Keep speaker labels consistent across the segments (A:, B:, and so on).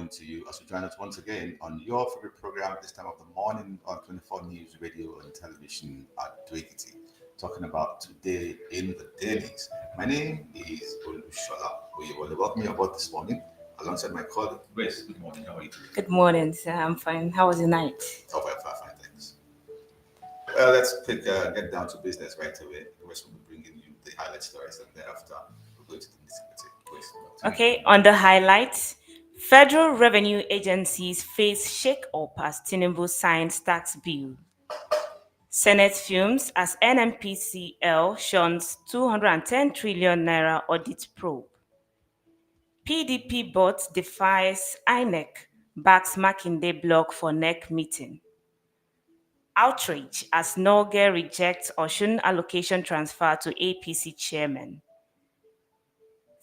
A: morning to you as you join us once again on your favorite program this time of the morning on 24 News Radio and Television at Duikiti. Talking about today in the dailies. My name is Olushola. We will welcome you aboard this morning alongside my colleague Grace. Good morning. How are you doing?
B: Good morning, sir. I'm fine. How was the night?
A: Oh, fine, thanks. Well, let's get down to business right away. Grace will be bringing you the highlight stories, and thereafter we'll go to the nitty-gritty. Grace, over to you.
B: Okay, on the highlights, federal revenue agencies face shake-up as Tinubu signs tax bill. Senate fumes as NMPCL shuns 210 trillion naira audit probe. PDP bot defies INEC, backs Makinde block for NEC meeting. Outrage as Norge rejects Oshun allocation transfer to APC chairman.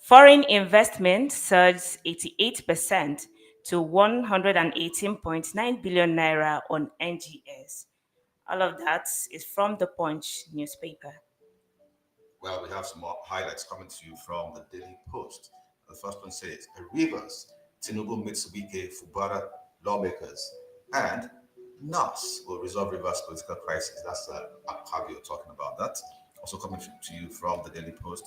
B: Foreign investment surged 88% to 118.9 billion naira on NGS. All of that is from the Punch newspaper.
A: Well, we have some more highlights coming to you from the Daily Post. The first one says, Rivers, Tinubu meets Wike, Fubara lawmakers, and NAS will resolve Rivers political crisis. That's Akpabio talking about that. Also coming to you from the Daily Post,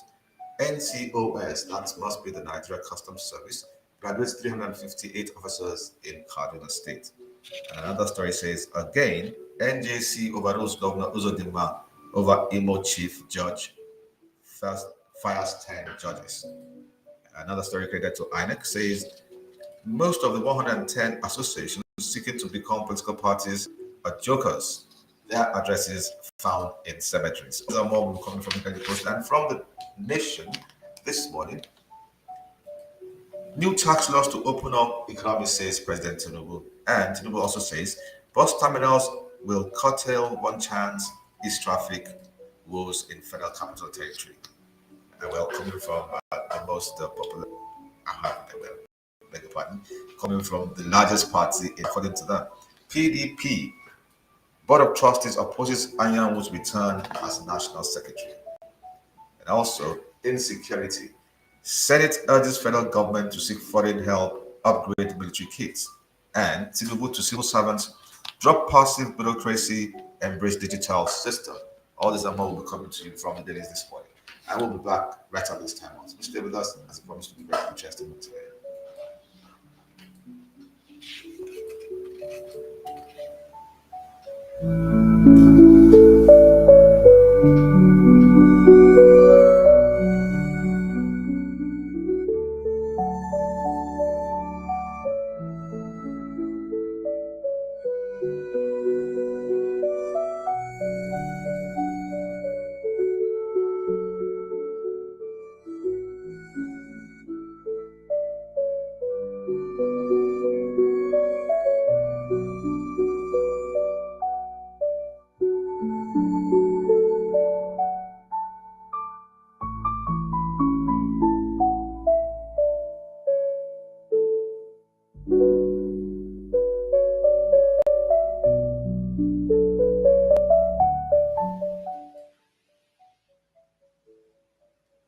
A: NCOS, that must be the Nigeria Customs Service, graduates 358 officers in Kaduna State. And another story says, again, NJC overrules Governor Uzodinma over Imo Chief Judge first fires 10 judges. Another story credited to INEC says most of the 110 associations seeking to become political parties are jokers. Their addresses found in cemeteries. These are more coming from the Daily Post and from the Nation this morning. New tax laws to open up economy, says President Tinubu. And Tinubu also says bus terminals will curtail one chance east traffic woes in Federal Capital Territory. Well, coming from the most popular, beg your pardon, coming from the largest party, according to that, PDP. Board of Trustees opposes Anyanwu's return as National Secretary. And also, insecurity. Senate urges federal government to seek foreign help, upgrade military kits. And Tinubu to civil servants, drop passive bureaucracy, embrace digital system. All this and more will be coming to you from the dailies this morning. I will be back right at this time. So stay with us as I promised to be very interesting today.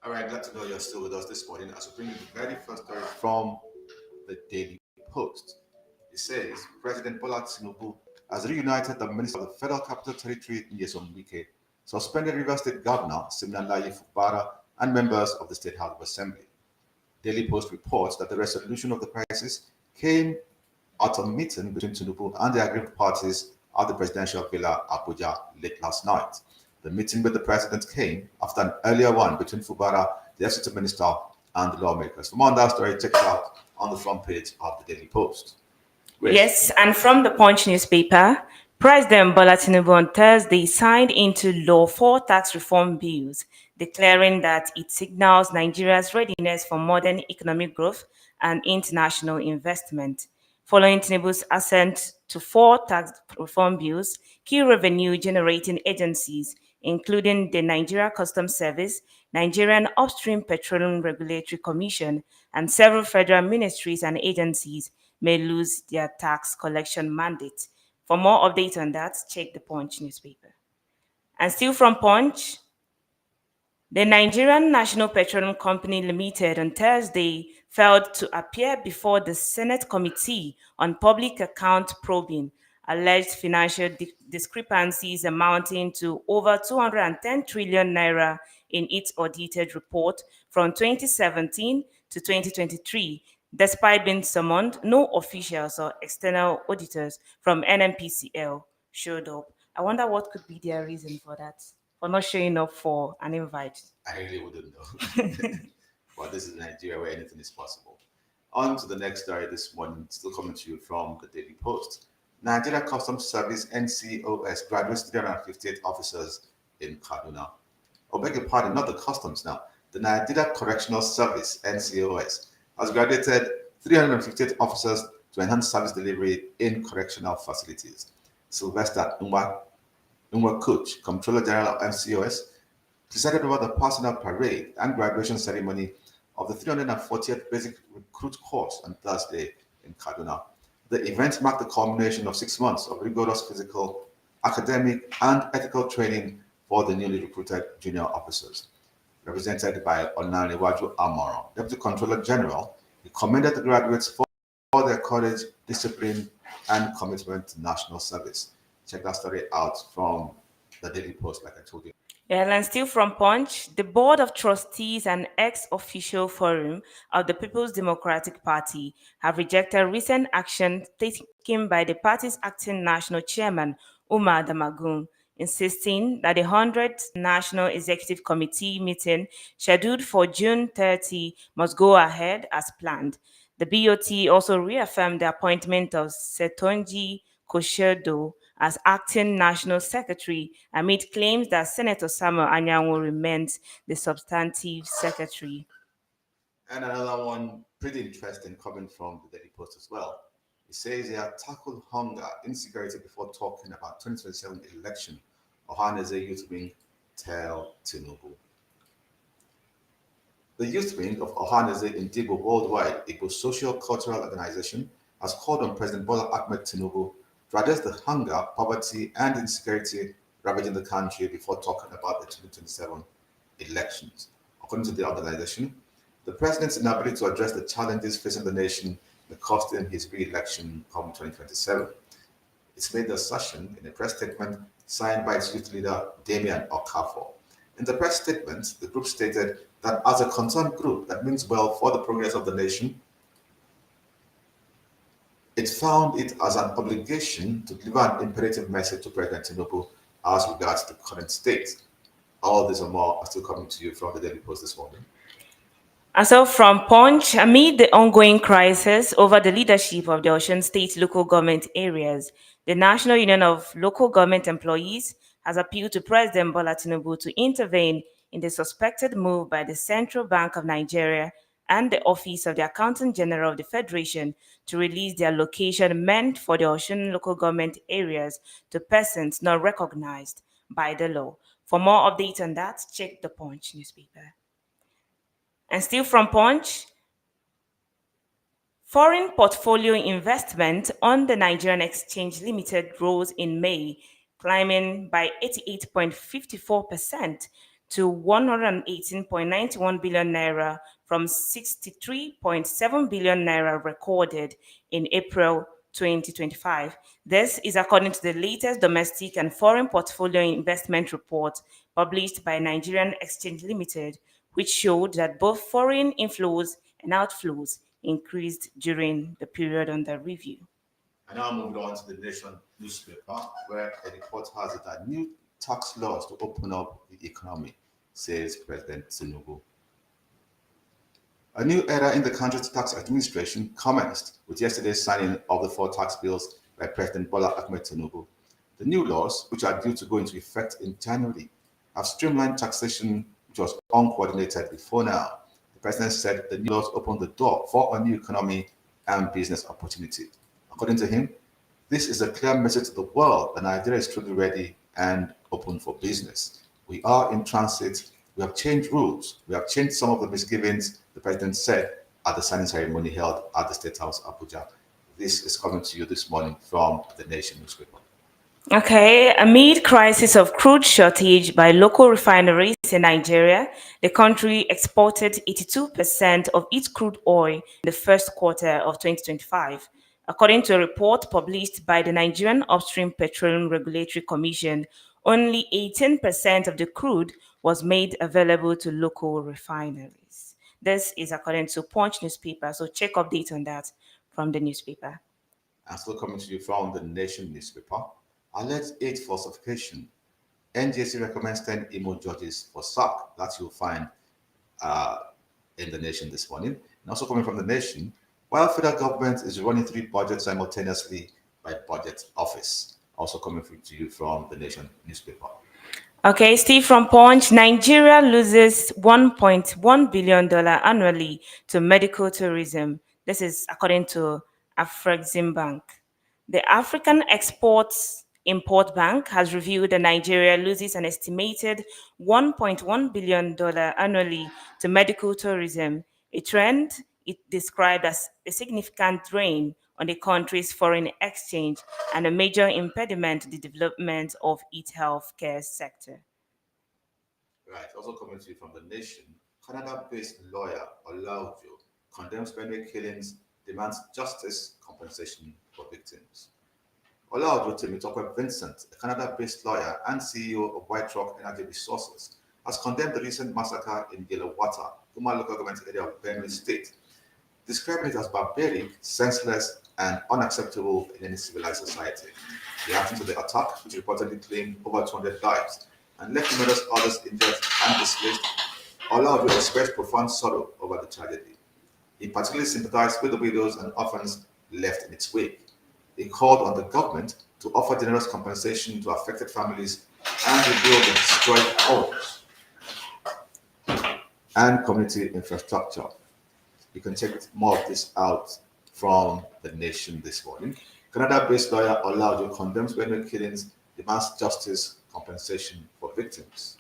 A: All right, glad to know you're still with us this morning as we bring you the very first story from the Daily Post. It says President Bola Tinubu has reunited the Minister of the Federal Capital Territory, Nyesom Wike, suspended Rivers State Governor Siminalayi Fubara, and members of the State House of Assembly. Daily Post reports that the resolution of the crisis came at a meeting between Tinubu and the aggrieved parties at the presidential villa Abuja late last night. The meeting with the president came after an earlier one between Fubara, the FCT minister, and the lawmakers. For more on that story, check it out on the front page of the Daily Post. Grace.
B: Yes, and from the Punch newspaper, President Bola Tinubu on Thursday signed into law 4 tax reform bills, declaring that it signals Nigeria's readiness for modern economic growth and international investment. Following Tinubu's assent to 4 tax reform bills, key revenue-generating agencies, including the Nigeria Customs Service, Nigerian Upstream Petroleum Regulatory Commission, and several federal ministries and agencies, may lose their tax collection mandate. For more updates on that, check the Punch newspaper. And still from Punch, the Nigerian National Petroleum Company Limited on Thursday failed to appear before the Senate Committee on Public Account probing alleged financial discrepancies amounting to over 210 trillion naira in its audited report from 2017 to 2023. Despite being summoned, no officials or external auditors from NMPCL showed up. I wonder what could be their reason for that, for not showing up for an invite.
A: I really wouldn't know. But this is Nigeria where anything is possible. On to the next story this morning, still coming to you from the Daily Post. Nigeria Customs Service NCOS graduates 358 officers in Kaduna. Oh, beg your pardon, not the customs now. The Nigeria Correctional Service NCOS has graduated 358 officers to enhance service delivery in correctional facilities. Sylvester Coach, Comptroller General of NCOS, presided over the personal parade and graduation ceremony of the 340th Basic Recruit Course on Thursday in Kaduna. The event marked the culmination of 6 months of rigorous physical, academic, and ethical training for the newly recruited junior officers. Represented by Onaniwaju Amoro, Deputy Controller General, he commended the graduates for their courage, discipline, and commitment to national service. Check that story out from the Daily Post, like I told you.
B: Yeah, and still from Punch, the Board of Trustees and ex-official forum of the People's Democratic Party have rejected recent action taken by the party's acting national chairman, Umar Damagun, insisting that the 100th National Executive Committee meeting scheduled for June 30 must go ahead as planned. The BOT also reaffirmed the appointment of Setonji Koshedo as acting national secretary amid claims that Senator Samuel Anyanwu remains the substantive secretary.
A: And another one pretty interesting coming from the Daily Post as well. It says here, tackle hunger, insecurity before talking about 2027 election. Ohaneze Youth Wing tell Tinubu. The Youth Wing of Ohaneze Indigo Worldwide, Igbo social cultural organization, has called on President Bola Ahmed Tinubu to address the hunger, poverty, and insecurity ravaging the country before talking about the 2027 elections. According to the organization, the president's inability to address the challenges facing the nation may cost him his re-election come 2027. It's made the assertion in a press statement signed by its youth leader, Damian Okafor. In the press statement, the group stated that as a concerned group that means well for the progress of the nation, it found it as an obligation to deliver an imperative message to President Tinubu as regards the current state. All this and more are still coming to you from the Daily Post this morning.
B: And so from Punch, amid the ongoing crisis over the leadership of the Osun State local government areas, the National Union of Local Government Employees has appealed to President Bola Tinubu to intervene in the suspected move by the Central Bank of Nigeria and the Office of the Accountant General of the Federation to release their location meant for the Osun local government areas to persons not recognized by the law. For more updates on that, check the Punch newspaper. And still from Punch, foreign portfolio investment on the Nigerian Exchange Limited rose in May, climbing by 88.54% to 118.91 billion naira from 63.7 billion naira recorded in April 2025. This is according to the latest domestic and foreign portfolio investment report published by Nigerian Exchange Limited, which showed that both foreign inflows and outflows increased during the period under review.
A: And now moving on to the Nation newspaper, where a report has it that new tax laws to open up the economy, says President Tinubu. A new era in the country's tax administration commenced with yesterday's signing of the 4 tax bills by President Bola Ahmed Tinubu. The new laws, which are due to go into effect in January, have streamlined taxation, which was uncoordinated before now. The president said the new laws open the door for a new economy and business opportunity. According to him, this is a clear message to the world that Nigeria is truly ready and open for business. We are in transit. We have changed rules. We have changed some of the misgivings, the president said at the signing ceremony held at the State House, Abuja. This is coming to you this morning from the Nation newspaper.
B: Okay, amid crisis of crude shortage by local refineries in Nigeria, the country exported 82% of its crude oil in the first quarter of 2025. According to a report published by the Nigerian Upstream Petroleum Regulatory Commission, only 18% of the crude was made available to local refineries. This is according to Punch newspaper, so check update on that from the newspaper.
A: And still coming to you from the Nation newspaper, alleged aid falsification. NJC recommends 10 Imo judges for sack. That you'll find uh, in the Nation this morning. And also coming from the Nation, while federal government is running three budgets simultaneously by budget office. Also coming to you from the Nation newspaper.
B: Okay, Steve from Punch. Nigeria loses $1.1 billion annually to medical tourism. This is according to Afrexim Bank. The African Exports Import Bank has revealed that Nigeria loses an estimated $1.1 billion annually to medical tourism, a trend it described as a significant drain on the country's foreign exchange and a major impediment to the development of its healthcare sector.
A: Right. Also coming to you from the Nation, Canada-based lawyer Olaujo condemns Benue killings, demands justice, compensation for victims. Olaujo Temitope Vincent, a Canada-based lawyer and CEO of White Rock Energy Resources, has condemned the recent massacre in Yelawata, Kuma local government area of Benue State, describing it as barbaric, senseless, and unacceptable in any civilized society. Reacting to the attack, which reportedly claimed over 200 lives and left numerous others injured and displaced, Olaujo expressed profound sorrow over the tragedy. He particularly sympathized with the widows and orphans left in its wake. He called on the government to offer generous compensation to affected families and rebuild the destroyed homes and community infrastructure. You can check more of this out from the Nation this morning. Canada-based lawyer Olaujo condemns Benue killings, demands justice, compensation for victims.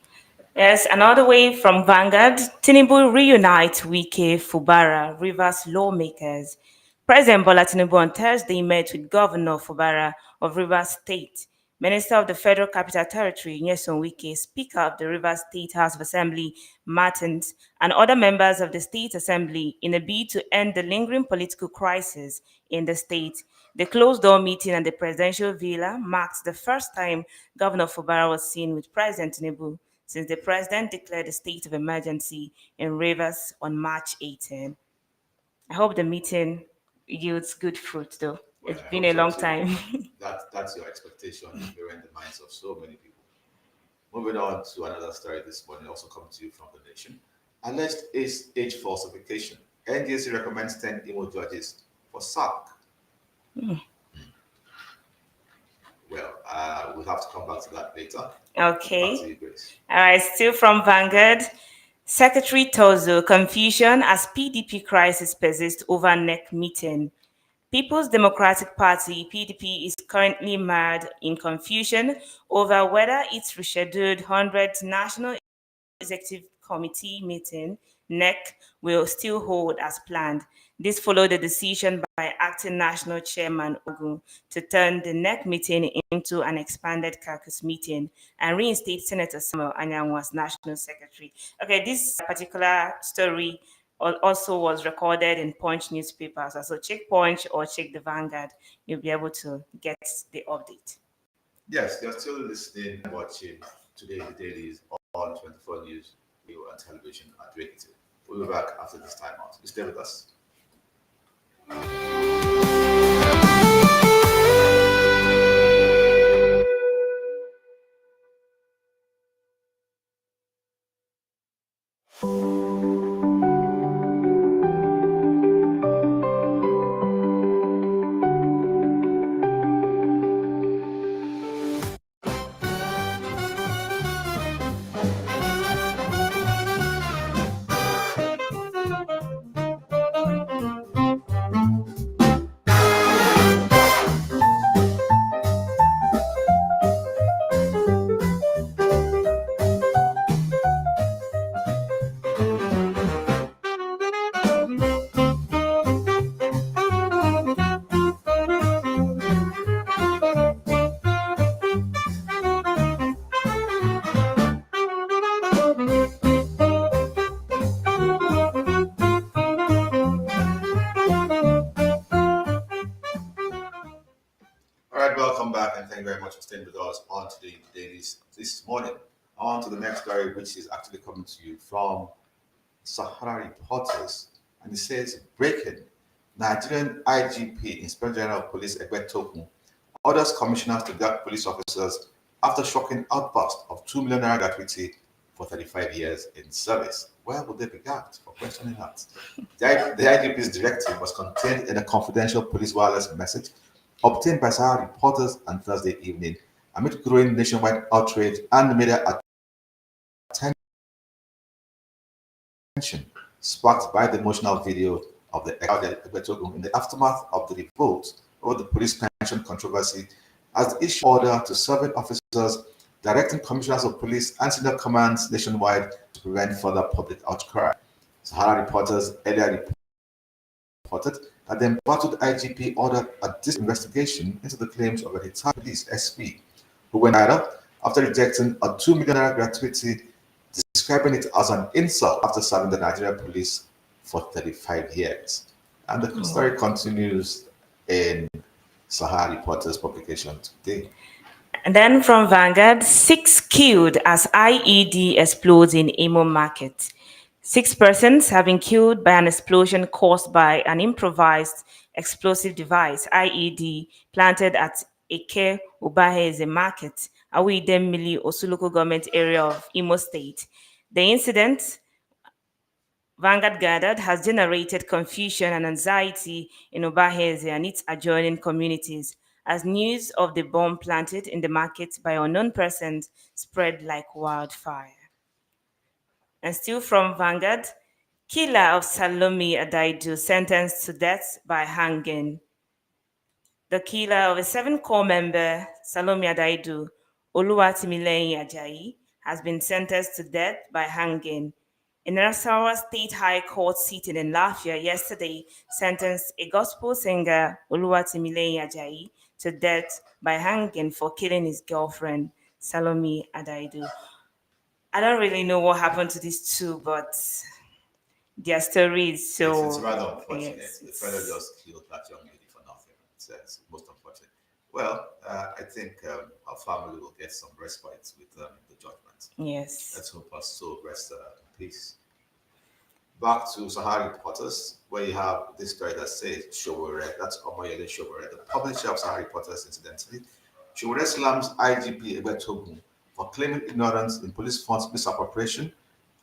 B: Yes, another way from Vanguard, Tinubu reunites Wike Fubara, Rivers lawmakers. President Bola Tinubu on Thursday met with Governor Fubara of Rivers State, Minister of the Federal Capital Territory, Nyesom Wike, Speaker of the Rivers State House of Assembly, Martins, and other members of the State Assembly in a bid to end the lingering political crisis in the state. The closed-door meeting at the presidential villa marks the first time Governor Fubara was seen with President Tinubu since the president declared a state of emergency in Rivers on March 18. I hope the meeting yields good fruit, though.
A: Well,
B: It's
A: I
B: been
A: hope
B: a
A: so
B: long
A: too.
B: time.
A: That's your expectation you're in the minds of so many people. Moving on to another story this morning, also coming to you from the Nation. Alleged age falsification. NDC recommends 10 Imo judges for sack. Well, we'll have to come back to that later. Back to
B: Okay.
A: you, Grace.
B: All right, still from Vanguard. Secretary Tozo, confusion as PDP crisis persists over neck meeting. People's Democratic Party (PDP) is currently mired in confusion over whether its rescheduled 100th National Executive Committee meeting (NEC) will still hold as planned. This followed a decision by Acting National Chairman Ogun to turn the NEC meeting into an expanded caucus meeting and reinstate Senator Samuel Anyanwu as National Secretary. Okay, this particular story also was recorded in Punch newspapers. So check Punch or check the Vanguard. You'll be able to get the update.
A: Yes, you're still listening and watching Today in the Dailies on 24 News, radio and television at Radio. We'll be back after this time out. You stay with us. much for staying with us on today in the dailies this morning. On to the next story, which is actually coming to you from Sahara Reporters, and it says breaking Nigerian IGP, Inspector General of Police Egbe Tokun, orders commissioners to guard police officers after shocking outburst of 2 million naira gratuity for 35 years in service. Where would they be gagged for questioning that? The IGP's directive was contained in a confidential police wireless message obtained by Sahara Reporters on Thursday evening amid growing nationwide outrage and media attention sparked by the emotional video of the Egbetogun in the aftermath of the revolt over the police pension controversy as the issue order to serving officers directing commissioners of police and senior commands nationwide to prevent further public outcry. Sahara Reporters earlier reported that the embattled IGP ordered a deep investigation into the claims of a retired police SP who went viral after rejecting a 2 million naira gratuity, describing it as an insult after serving the Nigerian police for 35 years. And the story continues in Sahara Reporters publication today.
B: And then from Vanguard, six killed as IED explodes in Imo market. Six persons have been killed by an explosion caused by an improvised explosive device, IED, planted at Eke Ubaheze Market, Awide Mili Osu government area of Imo State. The incident, Vanguard gathered, has generated confusion and anxiety in Obaheze and its adjoining communities as news of the bomb planted in the market by unknown persons spread like wildfire. And still from Vanguard, killer of Salome Adaidu sentenced to death by hanging. The killer of a seven corps member, Salome Adaidu, Oluwatimileyin Ajayi, has been sentenced to death by hanging. A Nasarawa State High Court sitting in Lafia yesterday sentenced a gospel singer, Oluwatimileyin Ajayi, to death by hanging for killing his girlfriend, Salome Adaidu. I don't really know what happened to these two, but their story is
A: It's
B: so,
A: rather unfortunate.
B: yes,
A: The fellow
B: it's,
A: just killed that young lady for nothing. It's most unfortunate. Well, I think our family will get some respite with the judgment.
B: yes.
A: Let's hope our soul rests in peace. Back to Sahara Reporters, where you have this story that says Showore, that's Omoyele Showore, the publisher of Sahara Reporters, incidentally. Showore slams IGP Ebetogun for claiming ignorance in police funds misappropriation,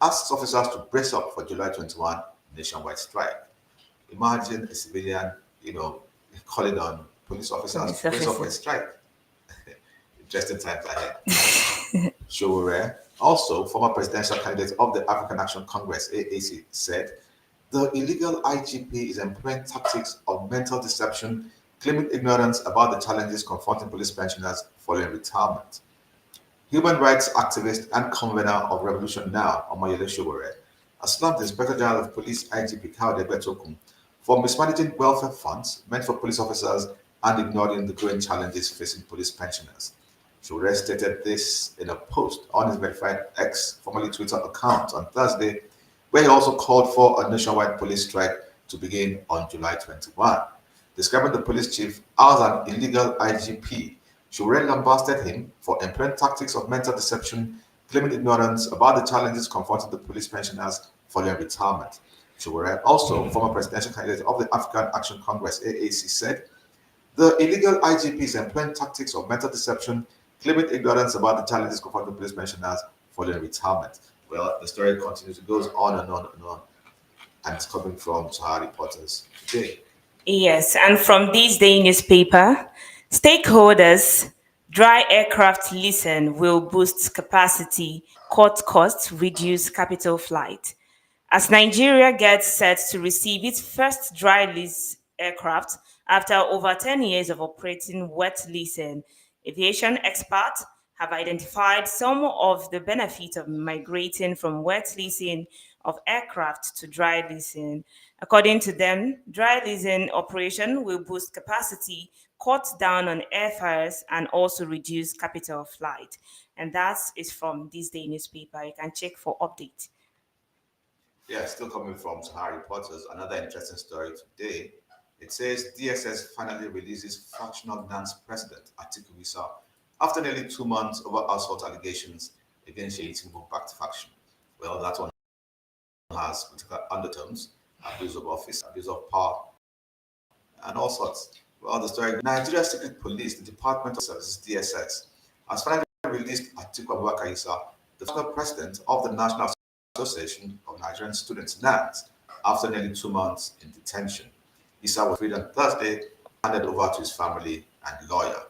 A: asks officers to brace up for July 21 nationwide strike. Imagine a civilian, calling on police officers
B: Police
A: to brace up for a
B: officer.
A: strike. Interesting times ahead. Showore, also former presidential candidate of the African Action Congress (AAC), said the illegal IGP is employing tactics of mental deception, claiming ignorance about the challenges confronting police pensioners following retirement. Human rights activist and convener of Revolution Now, Omoyele Showore, has slammed the Inspector General of Police IGP Kaude Betokun for mismanaging welfare funds meant for police officers and ignoring the growing challenges facing police pensioners. Showore stated this in a post on his verified X, formerly Twitter account on Thursday, where he also called for a nationwide police strike to begin on July 21. Describing the police chief as an illegal IGP, Shurel lambasted him for employing tactics of mental deception, claiming ignorance about the challenges confronting the police pensioners following retirement. Shurel, also former presidential candidate of the African Action Congress (AAC), said the illegal IGP is employing tactics of mental deception, claiming ignorance about the challenges confronting police pensioners following retirement. Well, the story continues. It goes on and on and on, and it's coming from Sahara Reporters today.
B: Yes, and from this day newspaper, stakeholders, dry aircraft leasing will boost capacity, cut costs, reduce capital flight. As Nigeria gets set to receive its first dry lease aircraft after over 10 years of operating wet leasing, aviation experts have identified some of the benefits of migrating from wet leasing of aircraft to dry leasing. According to them, dry leasing operation will boost capacity, cut down on airfares, and also reduce capital flight. And that is from this day newspaper. You can check for update.
A: Yeah, still coming from Sahara Reporters. Another interesting story today. It says DSS finally releases fractional dance president Atiku Wisa after nearly 2 months over assault allegations against Sheikh Tinubu backed faction. Well, that one has political undertones, abuse of office, abuse of power, and all sorts. Well, the story Nigeria's Secret Police, the Department of Services, DSS, has finally released Atiku Abubakar Issa, the former president of the National Association of Nigerian Students, NANS, after nearly 2 months in detention. Issa was freed on Thursday, handed over to his family and lawyer.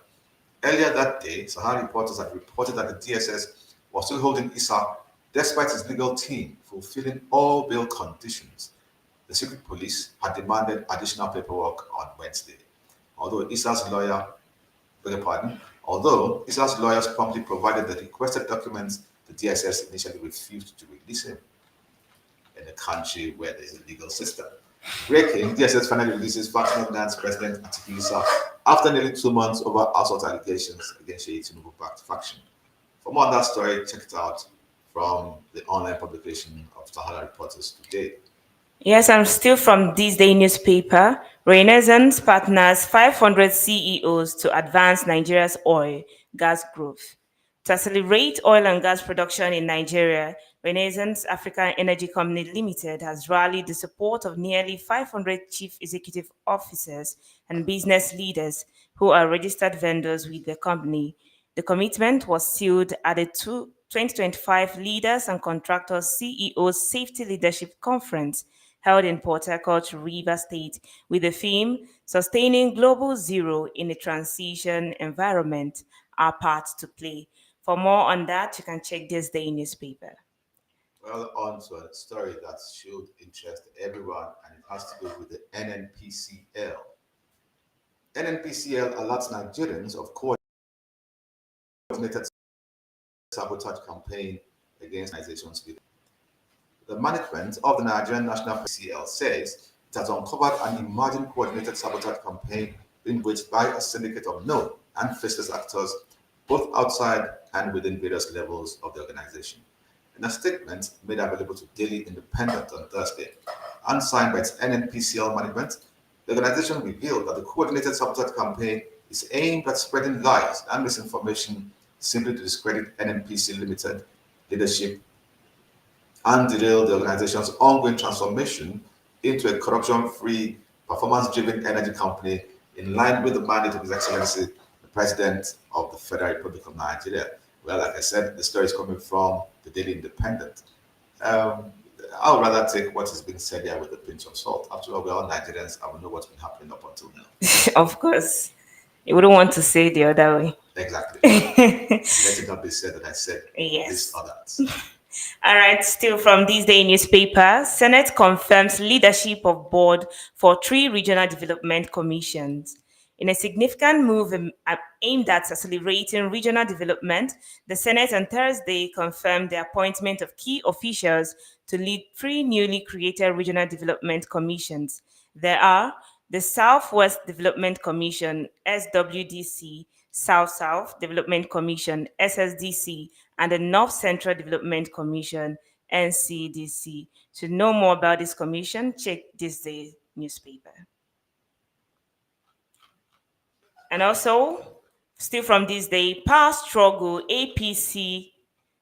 A: Earlier that day, Sahara reporters had reported that the DSS was still holding Issa despite his legal team fulfilling all bail conditions. The secret police had demanded additional paperwork on Wednesday. Although Issa's lawyer, beg your pardon, although Issa's lawyers promptly provided the requested documents, the DSS initially refused to release him in a country where there's a legal system. Breaking, DSS finally releases Fatima Nance President Atiku Issa after nearly 2 months over assault allegations against Sheikh Tinubu-backed faction. For more on that story, check it out from the online publication of Sahara Reporters today.
B: Yes, I'm still from this day newspaper. Renaissance partners 500 CEOs to advance Nigeria's oil gas growth. To accelerate oil and gas production in Nigeria, Renaissance African Energy Company Limited has rallied the support of nearly 500 chief executive officers and business leaders who are registered vendors with the company. The commitment was sealed at the 2025 Leaders and Contractors CEOs Safety Leadership Conference held in Port Harcourt, Rivers State, with the theme Sustaining Global Zero in a Transition Environment, Our Part to Play. For more on that, you can check this day newspaper.
A: Well, on to a story that should interest everyone, and it has to do with the NNPCL. NNPCL alerts Nigerians of coordinated sabotage campaign against organizations. The management of the Nigerian National PCL says it has uncovered an emerging coordinated sabotage campaign being waged by a syndicate of known and faceless actors, both outside and within various levels of the organization. In a statement made available to Daily Independent on Thursday, and signed by its NNPCL management, the organization revealed that the coordinated sabotage campaign is aimed at spreading lies and misinformation simply to discredit NNPC Limited leadership and derail the organization's ongoing transformation into a corruption-free, performance-driven energy company in line with the mandate of His Excellency, the President of the Federal Republic of Nigeria. Well, like I said, the story is coming from the Daily Independent. Um, I would rather take what is being said here with a pinch of salt. After all, we're all Nigerians and we know what's been happening up until now.
B: Of course, you wouldn't want to say the other way.
A: Exactly. Let it not be said that I said this
B: Yes.
A: or that.
B: All right, still from this day newspaper, Senate confirms leadership of board for three regional development commissions. In a significant move aimed at accelerating regional development, the Senate on Thursday confirmed the appointment of key officials to lead three newly created regional development commissions. There are the Southwest Development Commission, SWDC, South South Development Commission, SSDC, and the North Central Development Commission, NCDC. To know more about this commission, check this day's newspaper. And also, still from this day, power struggle, APC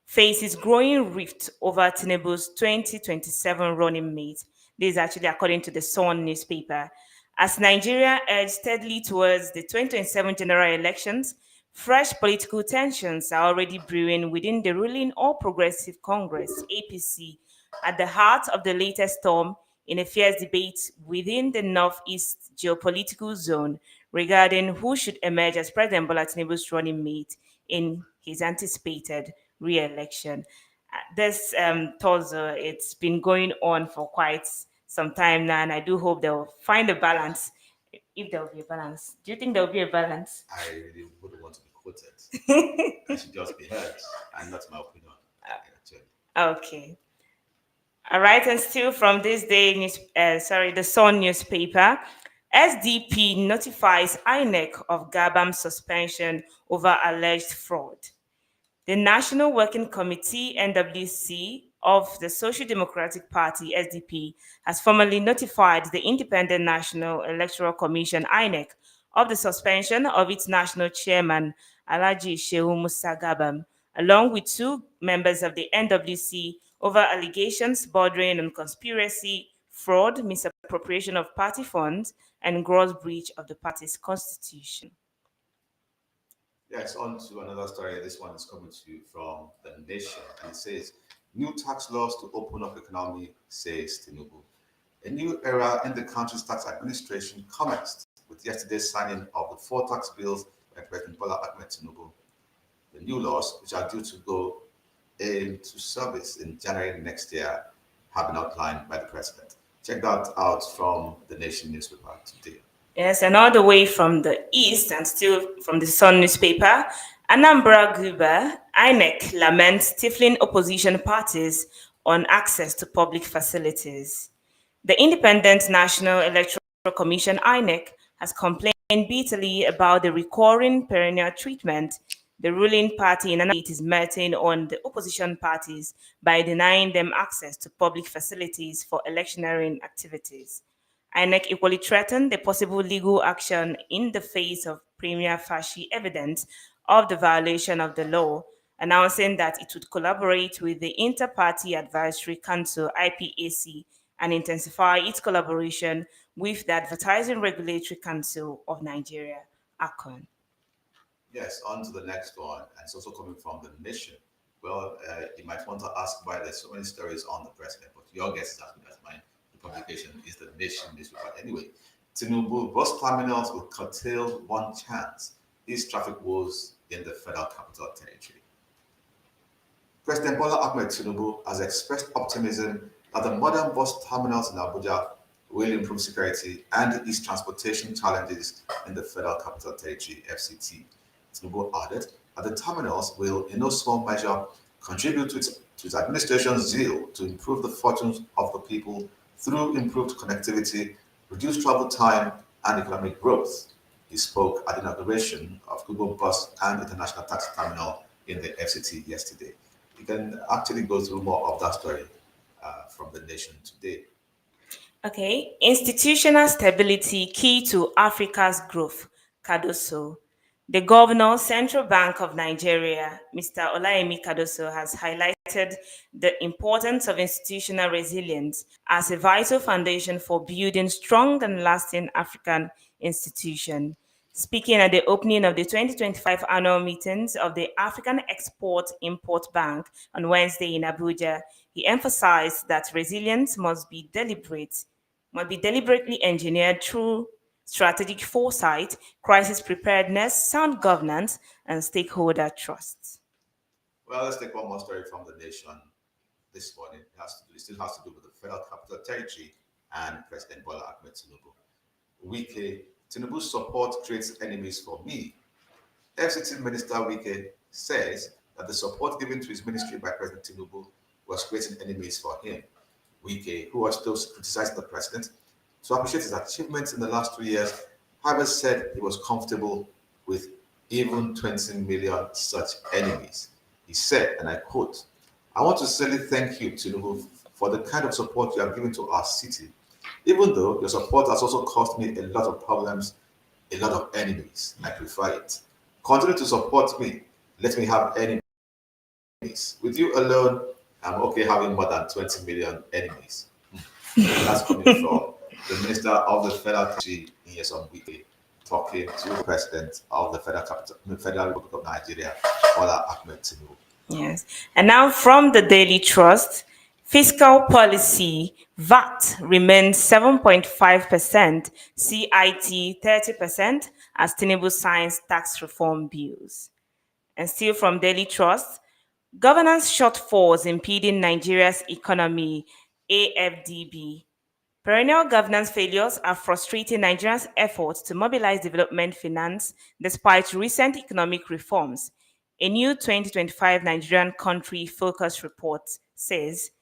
B: faces growing rift over Tinubu's 2027 running mate. This is actually according to the Sun newspaper. As Nigeria edges steadily towards the 2027 general elections, fresh political tensions are already brewing within the ruling All Progressive Congress, APC, at the heart of the latest storm in a fierce debate within the Northeast geopolitical zone regarding who should emerge as President Bola Tinubu's running mate in his anticipated re-election. This Thursday, it's been going on for quite some time now, and I do hope they'll find a balance. If there will be a balance, do you think there will be a balance?
A: I really wouldn't want to be quoted. I should just be heard, and that's my opinion. Actually.
B: Okay. All right, and still from this day, the Sun newspaper, SDP notifies INEC of Gabam suspension over alleged fraud. The National Working Committee (NWC) of the Social Democratic Party (SDP) has formally notified the Independent National Electoral Commission (INEC) of the suspension of its national chairman Alhaji Shehu Musa Gabam, along with two members of the NWC over allegations bordering on conspiracy, fraud, misappropriation of party funds, and gross breach of the party's constitution.
A: Yes, on to another story. This one is coming to you from The Nation, and it says, new tax laws to open up economy, says Tinubu. A new era in the country's tax administration commenced with yesterday's signing of the four tax bills by President Bola Ahmed Tinubu. The new laws, which are due to go into service in January next year, have been outlined by the president. Check that out from the Nation newspaper today.
B: Yes, and all the way from the east and still from the Sun newspaper, Anambra Guba, INEC laments stifling opposition parties on access to public facilities. The Independent National Electoral Commission (INEC) has complained bitterly about the recurring perennial treatment the ruling party in Anambra State is meting on the opposition parties by denying them access to public facilities for electioneering activities. INEC equally threatened the possible legal action in the face of prima facie evidence of the violation of the law, announcing that it would collaborate with the Inter-Party Advisory Council (IPAC) and intensify its collaboration with the Advertising Regulatory Council of Nigeria (ACON).
A: Yes, on to the next one, and it's also coming from The Nation. Well, you might want to ask why there's so many stories on the president, but your guess is as good as mine. The publication is The Nation newspaper. Anyway, Tinubu bus terminals will curtail one chance. These traffic woes in the Federal Capital Territory. President Bola Ahmed Tinubu has expressed optimism that the modern bus terminals in Abuja will improve security and ease transportation challenges in the Federal Capital Territory (FCT). Tinubu added that the terminals will, in no small measure, contribute to its administration's zeal to improve the fortunes of the people through improved connectivity, reduced travel time, and economic growth. He spoke at the inauguration of Google Bus and International Taxi Terminal in the FCT yesterday. You can actually go through more of that story from The Nation today.
B: Okay, institutional stability key to Africa's growth, Cardoso. The Governor, Central Bank of Nigeria, Mr. Olayemi Cardoso, has highlighted the importance of institutional resilience as a vital foundation for building strong and lasting African institutions. Speaking at the opening of the 2025 annual meetings of the African Export-Import Bank on Wednesday in Abuja, he emphasized that resilience must be deliberately engineered through strategic foresight, crisis preparedness, sound governance, and stakeholder trust.
A: Well, let's take one more story from The Nation this morning. It still has to do with the Federal Capital Territory and President Bola Ahmed Tinubu. Wike, Tinubu's support creates enemies for me. FCT Minister Wike says that the support given to his ministry by President Tinubu was creating enemies for him. Wike, who was still criticizing the president, to appreciate his achievements in the last 2 years, however, said he was comfortable with even 20 million such enemies. He said, and I quote, I want to sincerely thank you, Tinubu, for the kind of support you have given to our city, even though your support has also caused me a lot of problems, a lot of enemies. I prefer it. Continue to support me. Let me have enemies. With you alone, I'm okay having more than 20 million enemies. That's coming from the Minister of the Federal Country in Yeson Wike, talking to the President of the Federal Republic of Nigeria, Bola Ahmed Tinubu.
B: Yes. And now from the Daily Trust, fiscal policy VAT remains 7.5%, CIT 30% as Tinubu signs tax reform bills. And still from Daily Trust, governance shortfalls impeding Nigeria's economy, AFDB. Perennial governance failures are frustrating Nigeria's efforts to mobilize development finance despite recent economic reforms. A new 2025 Nigerian Country Focus report says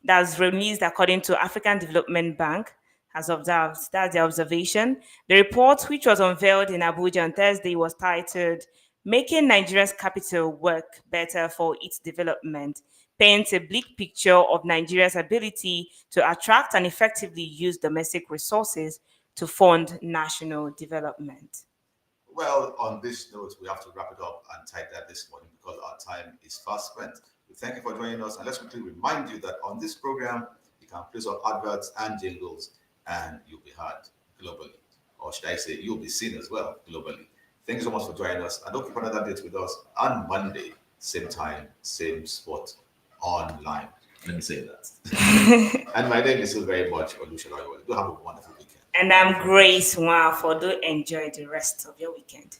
B: that's released according to African Development Bank has observed. That's the observation. The report, which was unveiled in Abuja on Thursday, was titled Making Nigeria's Capital Work Better for Its Development, paints a bleak picture of Nigeria's ability to attract and effectively use domestic resources to fund national development.
A: Well, on this note, we have to wrap it up and tie that this morning because our time is fast spent. We thank you for joining us, and let's quickly remind you that on this program, you can place our adverts and jingles, and you'll be heard globally, or should I say, you'll be seen as well globally. Thank you so much for joining us, and don't keep another date with us on Monday, same time, same spot, online. Let me say that. And my name is still very much Olushela. Do have a wonderful weekend.
B: And I'm Grace Wow. For do enjoy the rest of your weekend.